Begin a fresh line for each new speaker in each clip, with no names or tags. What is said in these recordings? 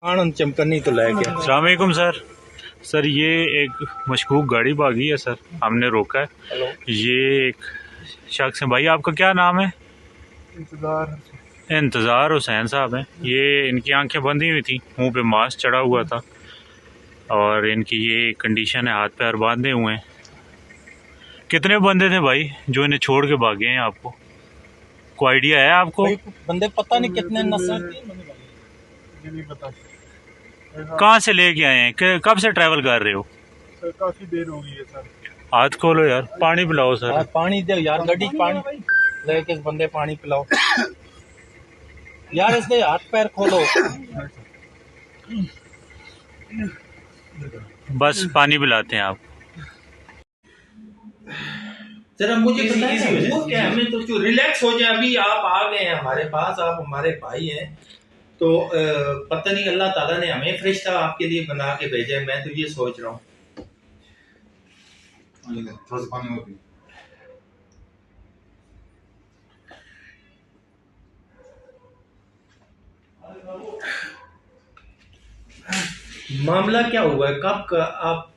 आनंद चमकनी तो लेके।
अस्सलाम वालेकुम सर ये एक मशकूक गाड़ी भागी है सर, हमने रोका है। ये एक शख्स है। भाई आपका क्या नाम है? इंतज़ार हुसैन साहब हैं। ये इनकी आंखें बंधी हुई थी, मुंह पे मास्क चढ़ा हुआ था और इनकी ये कंडीशन है, हाथ पैर बांधे हुए हैं। कितने बंदे थे भाई जो इन्हें छोड़ के भागे हैं? आपको कोई आइडिया है आपको?
बंदे पता नहीं कितने नस्ल के, नहीं पता।
कहाँ से लेके आए हैं? कब से ट्रैवल कर रहे हो?
सर काफी देर हो गई है सर।
हाथ खोलो यार, पानी पिलाओ सर।
पानी दे यार, गड्डी पानी लेके इस बंदे पानी पिलाओ यार, इसके हाथ पैर खोलो।
बस पानी पिलाते हैं आप।
जरा मुझे बताइए वो क्या, हमें तो जो रिलैक्स हो जाए। अभी आप आ गए हैं हमारे पास, आप हमारे भाई हैं, तो पता नहीं अल्लाह ताला ने हमें फरिश्ता आपके लिए बना के भेजा है। मैं तो ये सोच रहा हूँ। थोड़ा सा पानी और मामला क्या हुआ है? कब का आप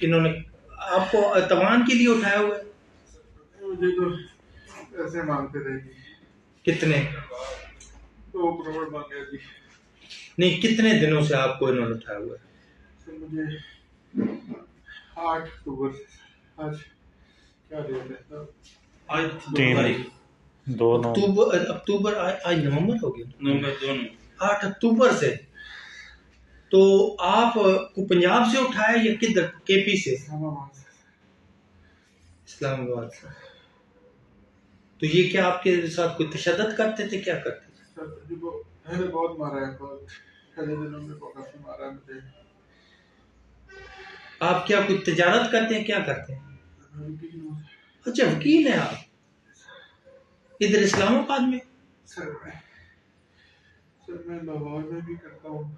इन्होंने आपको तवान के लिए उठाया हुआ है?
मुझे तो ऐसे मांगते थे जी।
कितने?
2 करोड़ मांगे जी।
नहीं, कितने दिनों से आपको इन्होंने उठाया हुआ है?
तो मुझे 8 अक्टूबर, आज क्या डेट है सर?
आज
2
अक्टूबर आज नवंबर हो गया।
नवंबर
8 अक्टूबर से। तो आप को पंजाब से उठाया या किधर? केपी से? इस्लामाबाद से। तो ये क्या आपके साथ कोई तशद्दुद करते थे, क्या करते थे?
सर जी को पहले बहुत मारा है, पहले दिनों में काफी मारा है मुझे।
आप क्या कोई तिजारत करते हैं, क्या करते हैं? अच्छा, वकील हैं आप इधर इस्लामाबाद में?
सर मैं लाहौर में भी करता हूँ।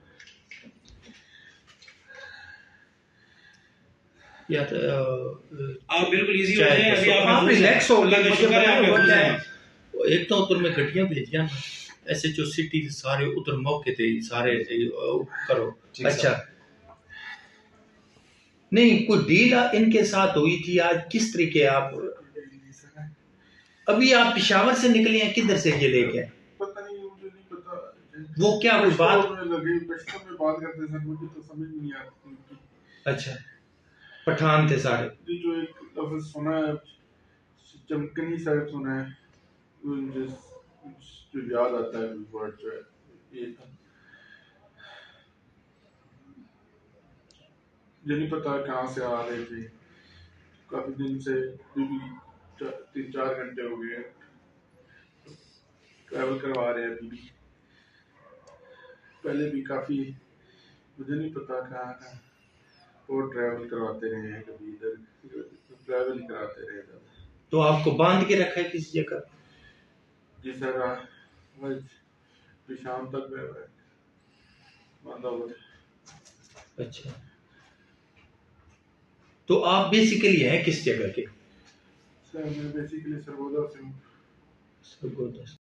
या तो
आप बिल्कुल इजी हो जाए। अभी
आप रिलैक्स हो,
अल्लाह का शुक्र है आपके खुश हैं।
एक तो उधर में गड्डियां भेजिया ना, ऐसे जो सिटी सारे उधर मौके थे सारे करो। अच्छा, नहीं कोई डील इनके साथ हुई थी आज? किस तरीके आप अभी आप पेशावर से निकले हैं, किधर से ये लेके?
पता नहीं, मुझे नहीं पता।
वो क्या कोई बात
लगी पश्तो में बात करते सर, मुझे तो समझ नहीं आती।
अच्छा, पठान थे सारे।
जो एक लफ्ज सुना है, चमकनी साहब सुना है, जो याद आता है वर्ड जो है ये था। मुझे नहीं पता कहाँ से आ रहे थे। काफी दिन से 3-4 घंटे हो गए ट्रैवल करवा रहे हैं अभी भी। पहले भी काफी, मुझे नहीं पता कहाँ और ट्रैवल करवाते रहे हैं, कभी इधर ट्रैवल ही कराते रहे हैं।
तो आपको बांध के रखा है किसी जगह?
जी सर, आज शाम तक बांधा हुआ है।
अच्छा, तो आप बेसिकली हैं किस जगह के?
सर मैं बेसिकली सरगोदा से हूँ।
सरगोदा से।